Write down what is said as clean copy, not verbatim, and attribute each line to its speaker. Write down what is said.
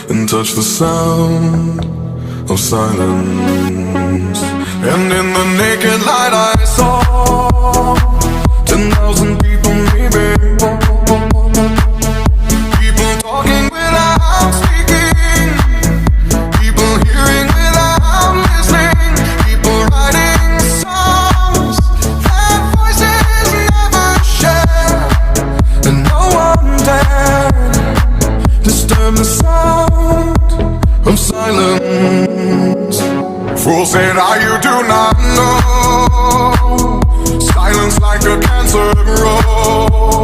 Speaker 1: and touch the sound of silence. And in the naked light I saw 10,000 people, maybe. People talking without speaking, people hearing without listening, people writing songs that voices never share, and no one dared disturb the sound of silence. Fool said, you do not know. Silence like a cancer grows.